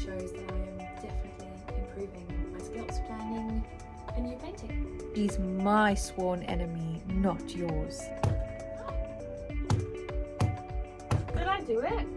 shows that I am definitely improving my skills planning a new painting. She's my sworn enemy, not yours. Did I do it?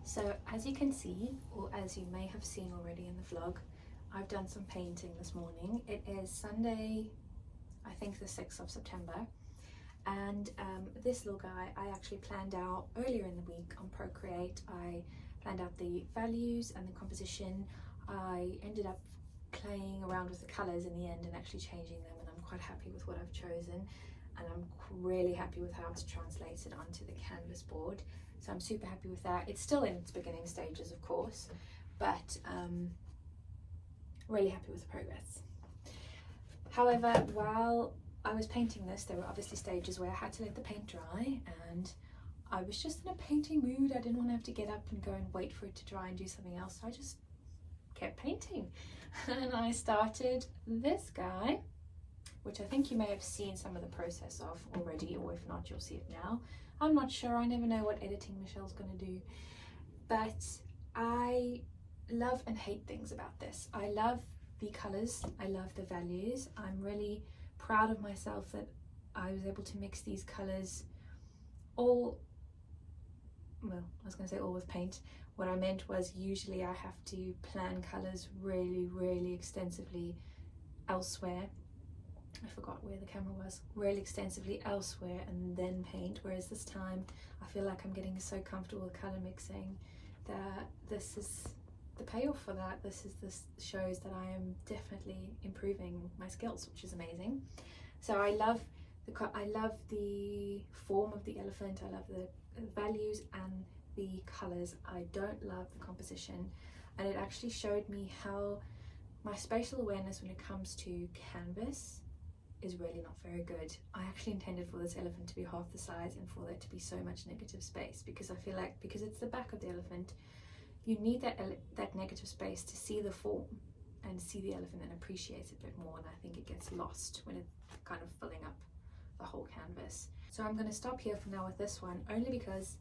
So as you can see, or as you may have seen already in the vlog, I've done some painting this morning. It is Sunday, I think the 6th of September, and this little guy I actually planned out earlier in the week on Procreate. I planned out the values and the composition. I ended up playing around with the colours in the end and actually changing them, and I'm quite happy with what I've chosen, and I'm really happy with how it's translated onto the canvas board. So I'm super happy with that. It's still in its beginning stages, of course, but really happy with the progress. However, while I was painting this, there were obviously stages where I had to let the paint dry, and I was just in a painting mood. I didn't want to have to get up and go and wait for it to dry and do something else, so I just kept painting. And I started this guy, which I think you may have seen some of the process of already, or if not, you'll see it now. I'm not sure, I never know what editing Michelle's going to do, but I love and hate things about this. I love the colours, I love the values. I'm really proud of myself that I was able to mix these colours all, well, I was going to say all with paint. What I meant was usually I have to plan colours really extensively elsewhere. I forgot where the camera was, really extensively elsewhere and then paint, whereas this time I feel like I'm getting so comfortable with colour mixing that this is the payoff for that. This shows that I am definitely improving my skills, which is amazing. So I love the form of the elephant, I love the values and the colours. I don't love the composition, and it actually showed me how my spatial awareness when it comes to canvas is really not very good. I actually intended for this elephant to be half the size and for there to be so much negative space, because I feel like because it's the back of the elephant, you need that negative space to see the form and see the elephant and appreciate it a bit more, and I think it gets lost when it's kind of filling up the whole canvas. So I'm going to stop here for now with this one, only because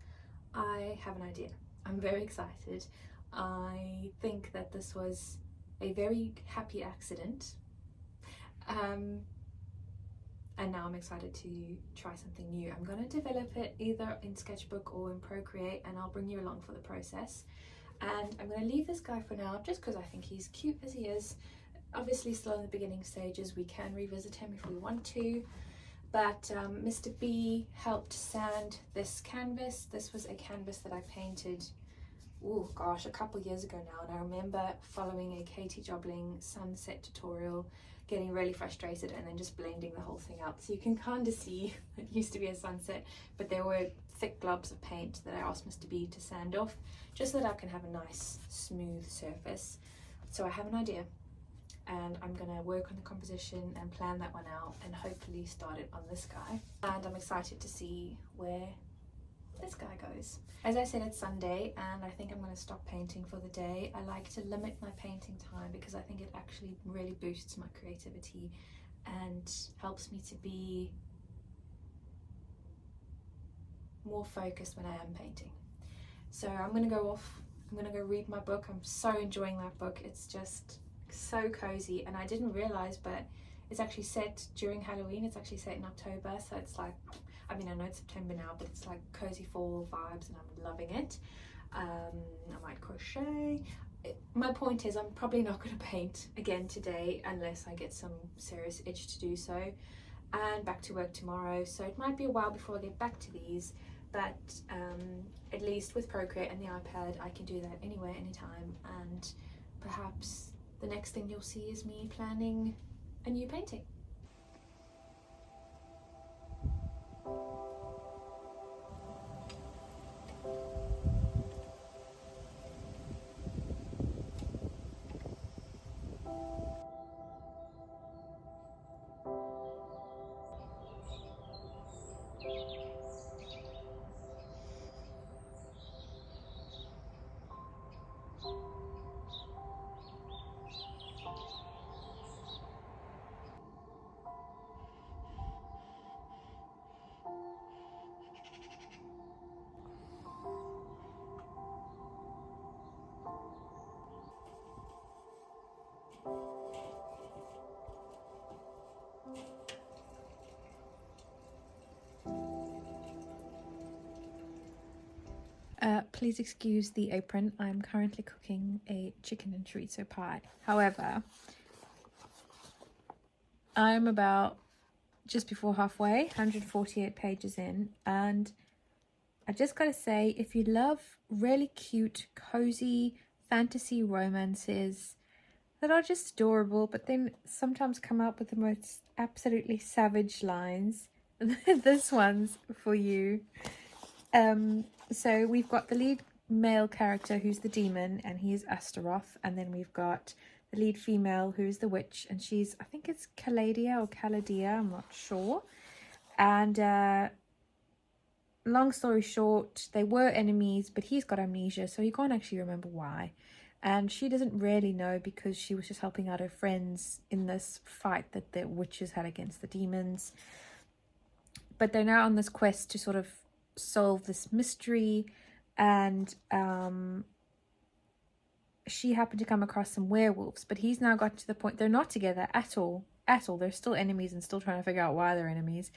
I have an idea. I'm very excited. I think that this was a very happy accident. And now I'm excited to try something new. I'm going to develop it either in Sketchbook or in Procreate, and I'll bring you along for the process. And I'm going to leave this guy for now just because I think he's cute as he is. Obviously still in the beginning stages, we can revisit him if we want to. But Mr. B helped sand this canvas. This was a canvas that I painted, oh gosh, a couple years ago now, and I remember following a Katie Jobling sunset tutorial getting really frustrated and then just blending the whole thing out. So you can kind of see it used to be a sunset, but there were thick globs of paint that I asked Mr. B to sand off just so that I can have a nice smooth surface. So I have an idea, and I'm gonna work on the composition and plan that one out and hopefully start it on this guy. And I'm excited to see where this guy goes. As I said, it's Sunday and I think I'm going to stop painting for the day. I like to limit my painting time because I think it actually really boosts my creativity and helps me to be more focused when I am painting. So I'm going to go off, I'm going to go read my book. I'm so enjoying that book. It's just so cozy, and I didn't realize, but it's actually set during Halloween. It's actually set in October, so it's like, I mean, I know it's September now, but it's like cozy fall vibes and I'm loving it. I might crochet. My point is I'm probably not going to paint again today unless I get some serious itch to do so, and back to work tomorrow, so it might be a while before I get back to these, but at least with Procreate and the iPad I can do that anywhere, anytime, and perhaps the next thing you'll see is me planning a new painting. Please excuse the apron. I'm currently cooking a chicken and chorizo pie. However, I'm about just before halfway, 148 pages in, and I just gotta say, if you love really cute, cozy fantasy romances that are just adorable, but then sometimes come up with the most absolutely savage lines, this one's for you. So we've got the lead male character who's the demon, and he's Astaroth, and then we've got the lead female who's the witch, and she's, I think it's Caladia or Caladia, I'm not sure. And long story short, they were enemies, but he's got amnesia, so he can't actually remember why. And she doesn't really know because she was just helping out her friends in this fight that the witches had against the demons. But they're now on this quest to sort of solve this mystery, and she happened to come across some werewolves, but he's now got to the point they're not together at all. They're still enemies and still trying to figure out why they're enemies,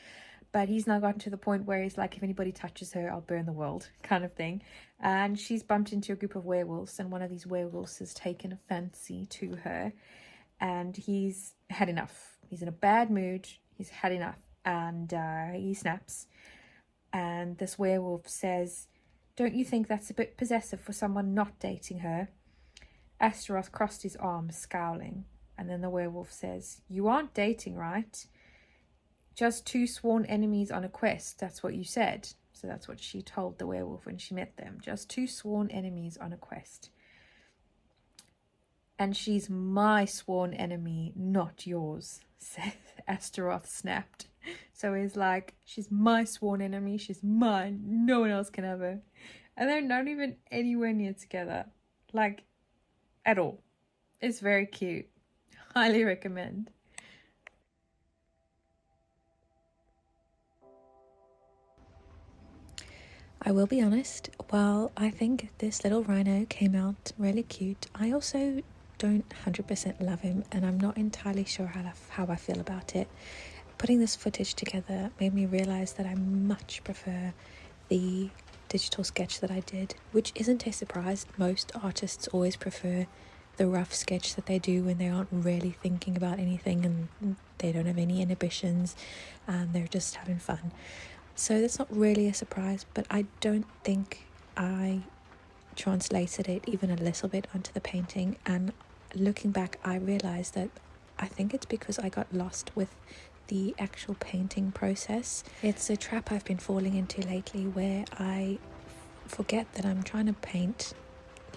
but he's now gotten to the point where he's like, if anybody touches her, I'll burn the world, kind of thing. And she's bumped into a group of werewolves, and one of these werewolves has taken a fancy to her, and he's had enough. He's in a bad mood, he's had enough, and he snaps. And this werewolf says, "Don't you think that's a bit possessive for someone not dating her?" Astaroth crossed his arms, scowling, and then the werewolf says, "You aren't dating, right? Just two sworn enemies on a quest, that's what you said." So that's what she told the werewolf when she met them. Just two sworn enemies on a quest. "And she's my sworn enemy, not yours," said Astaroth, snapped. So he's like, she's my sworn enemy, she's mine, no one else can have her. And they're not even anywhere near together, like, at all. It's very cute. Highly recommend. I will be honest, while I think this little rhino came out really cute, I also don't 100% love him, and I'm not entirely sure how I feel about it. Putting this footage together made me realize that I much prefer the digital sketch that I did, which isn't a surprise. Most artists always prefer the rough sketch that they do when they aren't really thinking about anything and they don't have any inhibitions and they're just having fun. So that's not really a surprise, but I don't think I translated it even a little bit onto the painting, and looking back I realized that I think it's because I got lost with the actual painting process. It's a trap I've been falling into lately where I forget that I'm trying to paint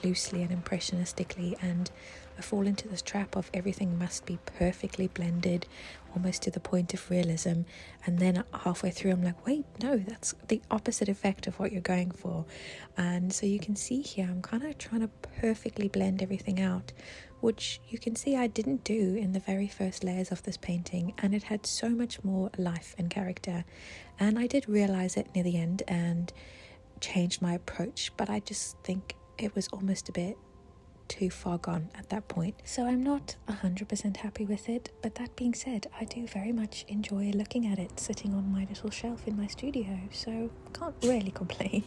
loosely and impressionistically, and I fall into this trap of everything must be perfectly blended, almost to the point of realism, and then halfway through I'm like, wait, no, that's the opposite effect of what you're going for. And so you can see here I'm kind of trying to perfectly blend everything out, which you can see I didn't do in the very first layers of this painting, and it had so much more life and character. And I did realize it near the end and changed my approach, but I just think it was almost a bit too far gone at that point. So I'm not 100% happy with it, but that being said, I do very much enjoy looking at it sitting on my little shelf in my studio, so can't really complain.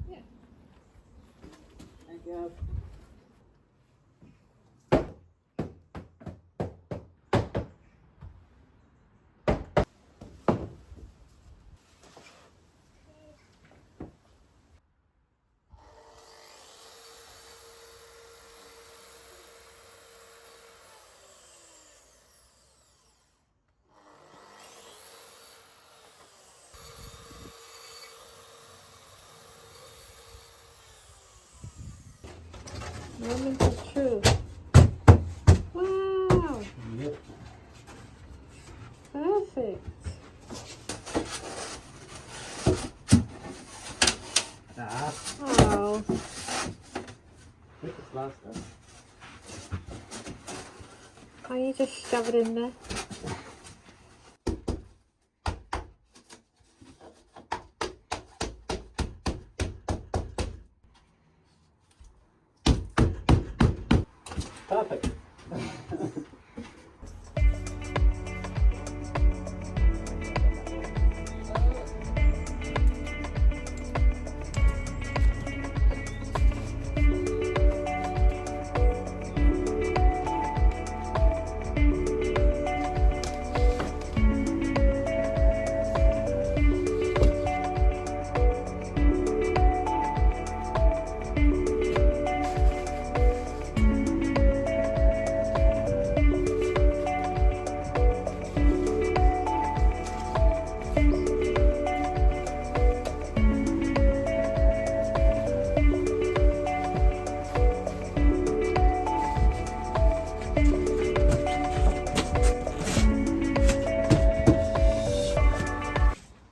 Yeah. Thank you. Moment of truth. Wow. Yep. Perfect. Ah, Oh. this is last time. Can't you just shove it in there? Perfect.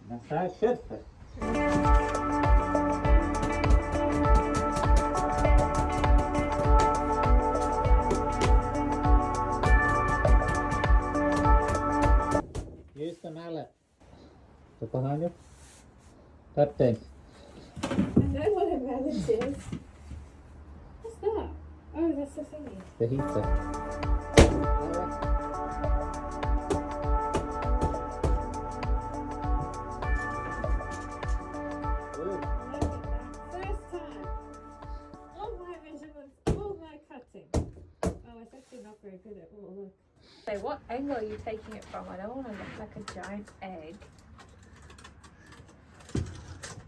That's how it should fit. Use the mallet. Look behind you. That thing. I know what a mallet is. What's that? Oh, that's the thingy. The heater. Good. Look at that. First time. All my measurements, all my cutting. Oh, it's actually not very good at all. Look. So what angle are you taking it from? I don't want to look like a giant egg.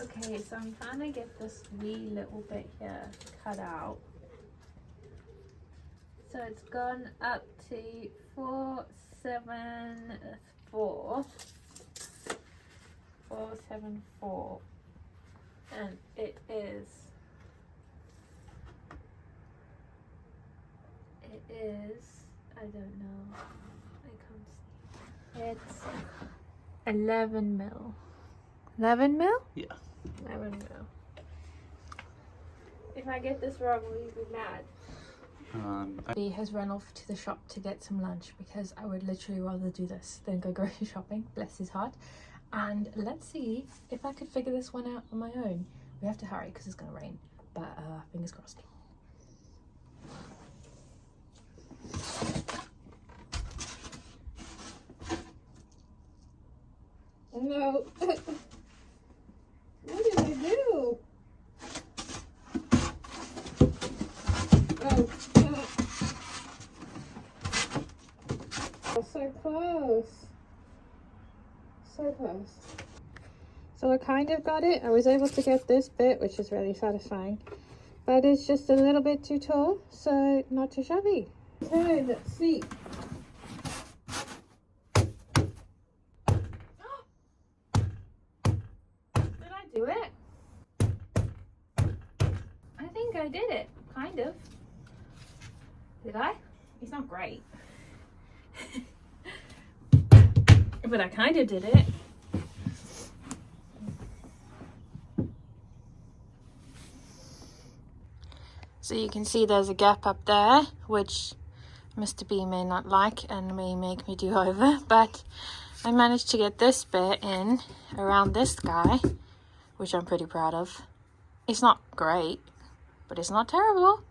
Okay, so I'm trying to get this wee little bit here cut out. So it's gone up to 474. 474. And it is I don't know. I can't see. It's 11 mil. 11 mil? Yeah. 11 mil. If I get this wrong, will you be mad? He has run off to the shop to get some lunch because I would literally rather do this than go grocery shopping, bless his heart. And let's see if I could figure this one out on my own. We have to hurry because it's going to rain, but fingers crossed. No. What did I do? Oh, oh, so close. So close. So I kind of got it. I was able to get this bit, which is really satisfying. But it's just a little bit too tall, so not too shabby. Okay, let's see. Did I do it? I think I did it, kind of. Did I? It's not great. But I kind of did it. So you can see there's a gap up there, which Mr. B may not like and may make me do over, but I managed to get this bit in around this guy, which I'm pretty proud of. It's not great, but it's not terrible.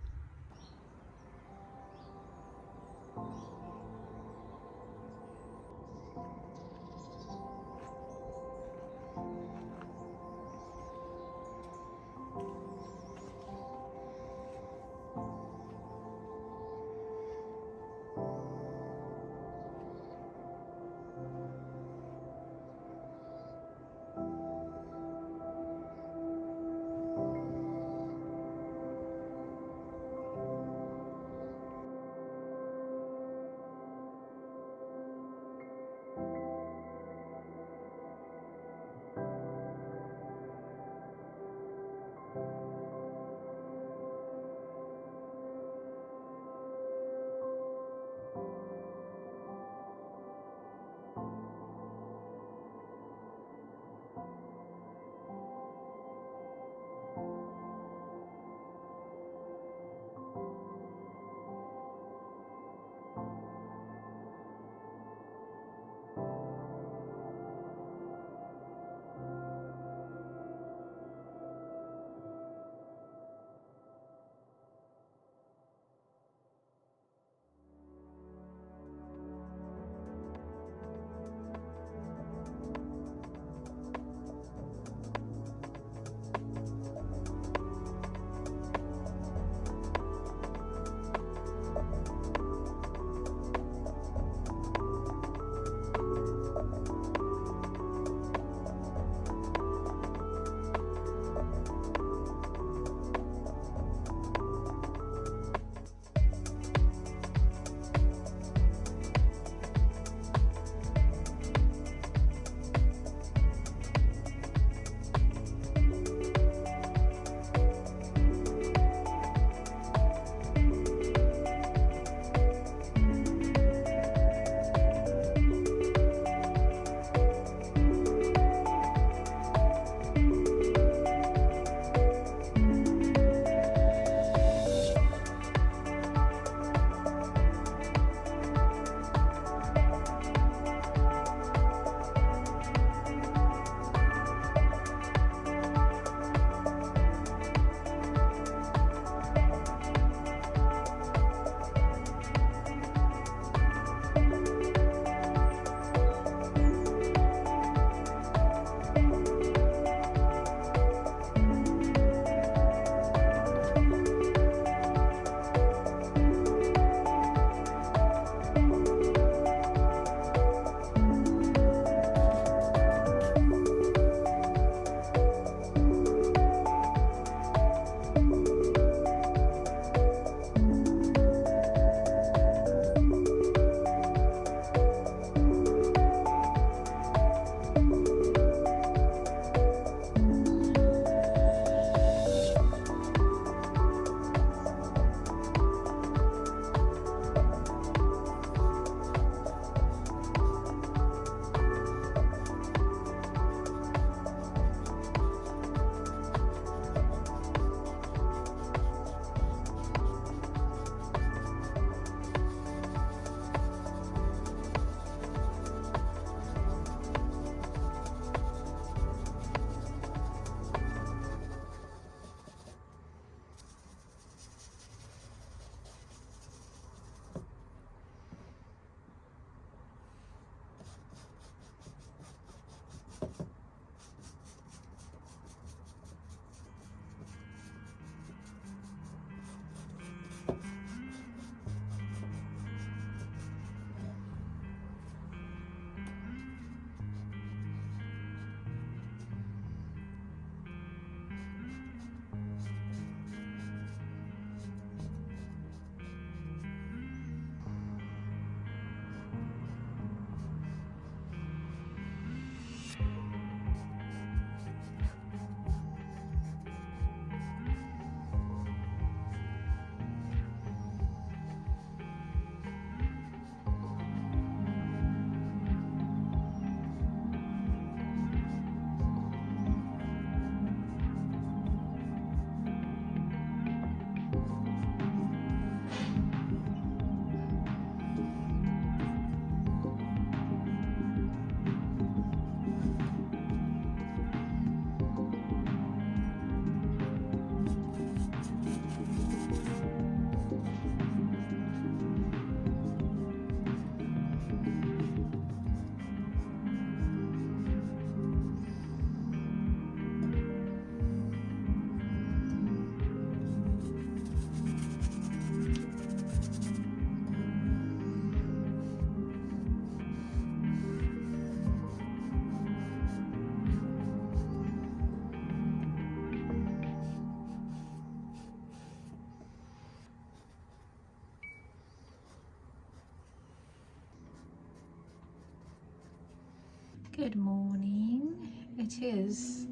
Good morning. It is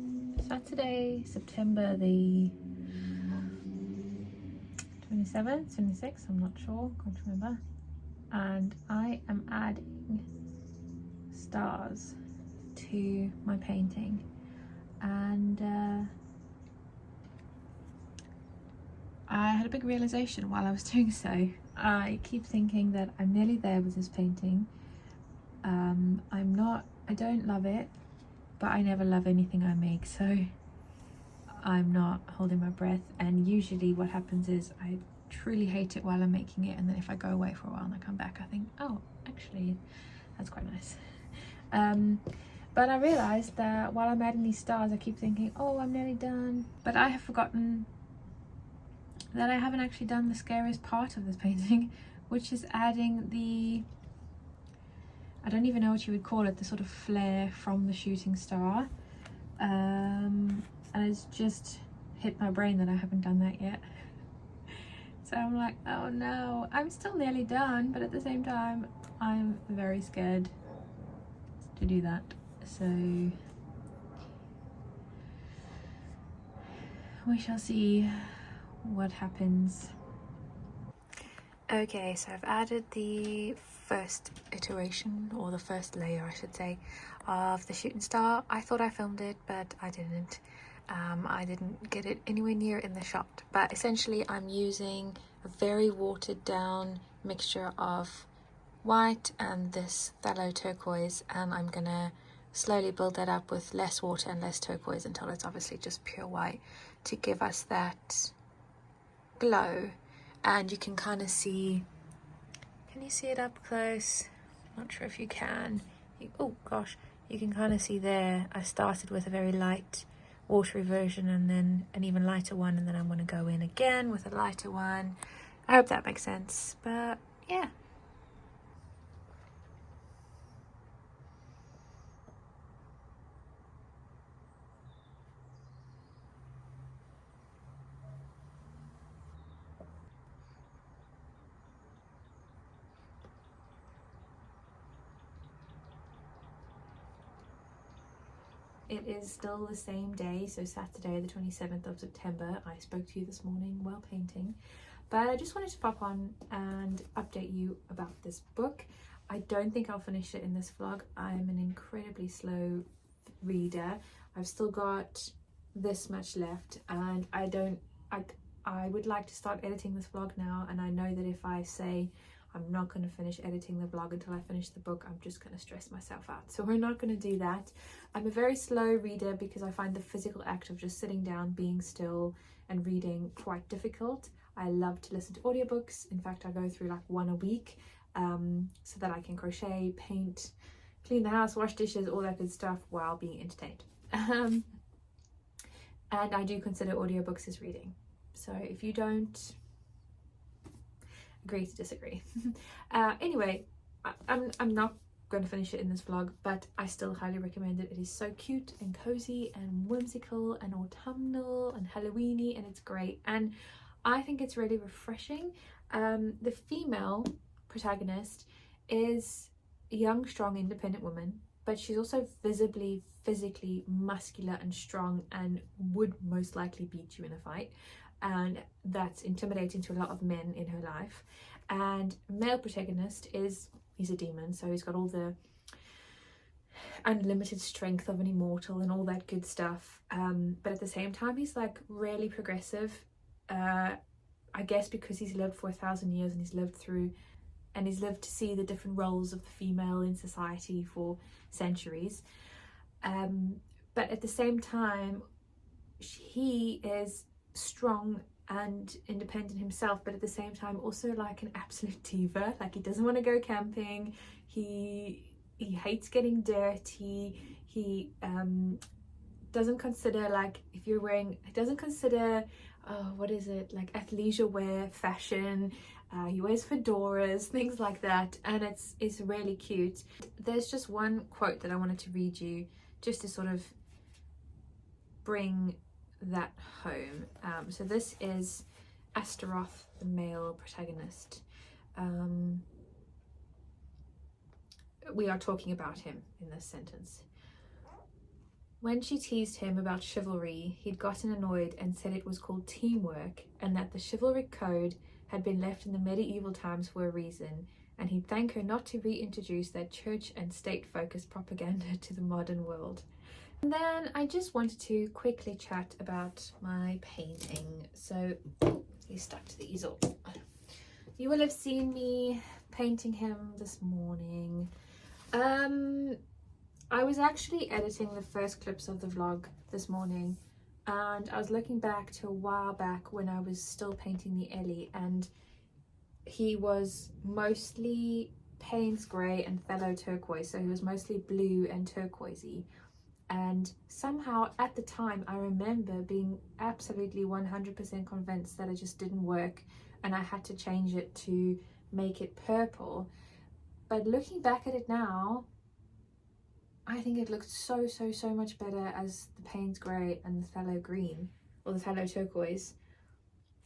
Saturday, September the 27th, 26th, I'm not sure, can't remember. And I am adding stars to my painting. And I had a big realization while I was doing so. I keep thinking that I'm nearly there with this painting. I don't love it, but I never love anything I make, so I'm not holding my breath. And usually what happens is I truly hate it while I'm making it, and then if I go away for a while and I come back, I think, oh, actually that's quite nice. But I realized that while I'm adding these stars, I keep thinking, oh, I'm nearly done, but I have forgotten that I haven't actually done the scariest part of this painting, which is adding the, I don't even know what you would call it, the sort of flare from the shooting star. And it's just hit my brain that I haven't done that yet. So I'm like, oh no, I'm still nearly done, but at the same time, I'm very scared to do that. So we shall see what happens. Okay, so I've added the first iteration, or the first layer I should say, of the shooting star. I thought I filmed it, but I didn't. I didn't get it anywhere near in the shot, but essentially I'm using a very watered down mixture of white and this phthalo turquoise, and I'm gonna slowly build that up with less water and less turquoise until it's obviously just pure white to give us that glow. And you can kind of see, can you see it up close? Not sure if you can. Oh gosh, you can kind of see there I started with a very light watery version and then an even lighter one, and then I'm going to go in again with a lighter one. I hope that makes sense, but yeah. It is still the same day, so Saturday the 27th of September. I spoke to you this morning while painting, but I just wanted to pop on and update you about this book. I don't think I'll finish it in this vlog. I'm an incredibly slow reader. I've still got this much left, and I would like to start editing this vlog now, and I know that if I say I'm not going to finish editing the vlog until I finish the book, I'm just going to stress myself out. So we're not going to do that. I'm a very slow reader because I find the physical act of just sitting down, being still and reading quite difficult. I love to listen to audiobooks. In fact, I go through like one a week so that I can crochet, paint, clean the house, wash dishes, all that good stuff while being entertained. And I do consider audiobooks as reading. So if you don't, agree to disagree. Anyway, I'm not going to finish it in this vlog, but I still highly recommend it. It is so cute and cozy and whimsical and autumnal and Halloweeny, and it's great, and I think it's really refreshing. The female protagonist is a young, strong, independent woman, but she's also visibly, physically muscular and strong and would most likely beat you in a fight. And that's intimidating to a lot of men in her life. And male protagonist he's a demon, so he's got all the unlimited strength of an immortal and all that good stuff, but at the same time he's like really progressive, I guess because he's lived for 1,000 years and he's lived to see the different roles of the female in society for centuries, but at the same time he is strong and independent himself, but at the same time also like an absolute diva. Like he doesn't want to go camping, he hates getting dirty, he doesn't consider, like, if you're wearing, he doesn't consider what is it, like athleisure wear fashion. He wears fedoras, things like that, and it's really cute. There's just one quote that I wanted to read you just to sort of bring that home. So this is Astaroth, the male protagonist. We are talking about him in this sentence. When she teased him about chivalry, he'd gotten annoyed and said it was called teamwork and that the chivalric code had been left in the medieval times for a reason, and he'd thank her not to reintroduce that church and state focused propaganda to the modern world. And then I just wanted to quickly chat about my painting. So he's stuck to the easel. You will have seen me painting him this morning. I was actually editing the first clips of the vlog this morning, and I was looking back to a while back when I was still painting the Ellie, and he was mostly Payne's grey and phthalo turquoise, so he was mostly blue and turquoisey. And somehow at the time I remember being absolutely 100% convinced that it just didn't work and I had to change it to make it purple. But looking back at it now, I think it looked so much better as the Payne's grey and the phthalo green, or the phthalo turquoise.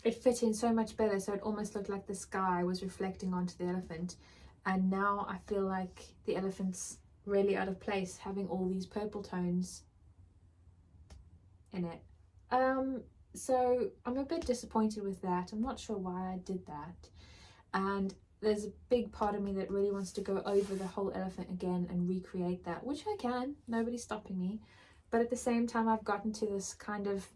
It fit in so much better, so it almost looked like the sky was reflecting onto the elephant. And now I feel like the elephant's really out of place having all these purple tones in it. So I'm a bit disappointed with that. I'm not sure why I did that. And there's a big part of me that really wants to go over the whole elephant again and recreate that, which I can, nobody's stopping me. But at the same time, I've gotten to this kind of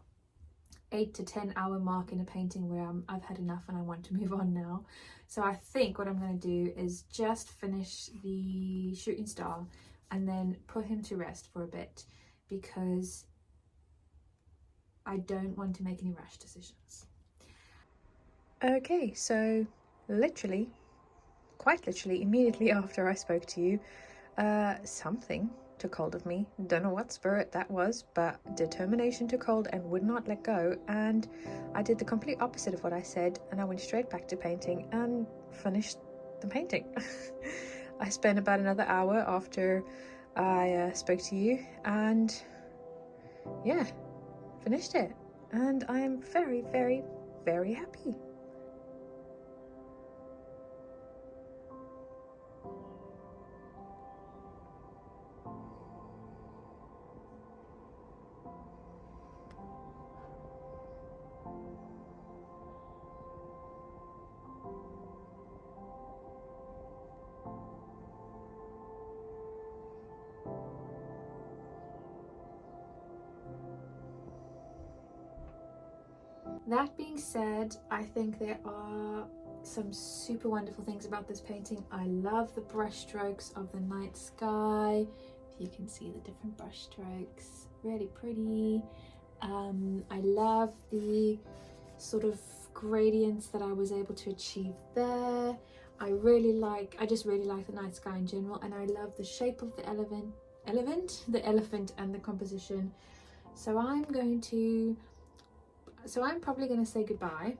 8 to 10 hour mark in a painting where I've had enough and I want to move on now. So I think what I'm going to do is just finish the shooting star and then put him to rest for a bit, because I don't want to make any rash decisions. Okay, so quite literally, immediately after I spoke to you, something took hold of me. Don't know what spirit that was, but determination took hold and would not let go, and I did the complete opposite of what I said, and I went straight back to painting and finished the painting. I spent about another hour after I spoke to you, and yeah, finished it, and I am very happy. That being said, I think there are some super wonderful things about this painting. I love the brush strokes of the night sky. If you can see the different brush strokes, really pretty. I love the sort of gradients that I was able to achieve there. I just really like the night sky in general, and I love the shape of the elephant and the composition. So I'm probably going to say goodbye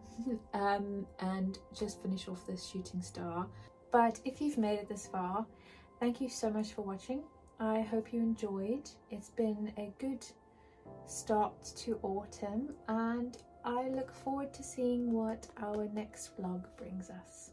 and just finish off this shooting star. But if you've made it this far, thank you so much for watching. I hope you enjoyed. It's been a good start to autumn, and I look forward to seeing what our next vlog brings us.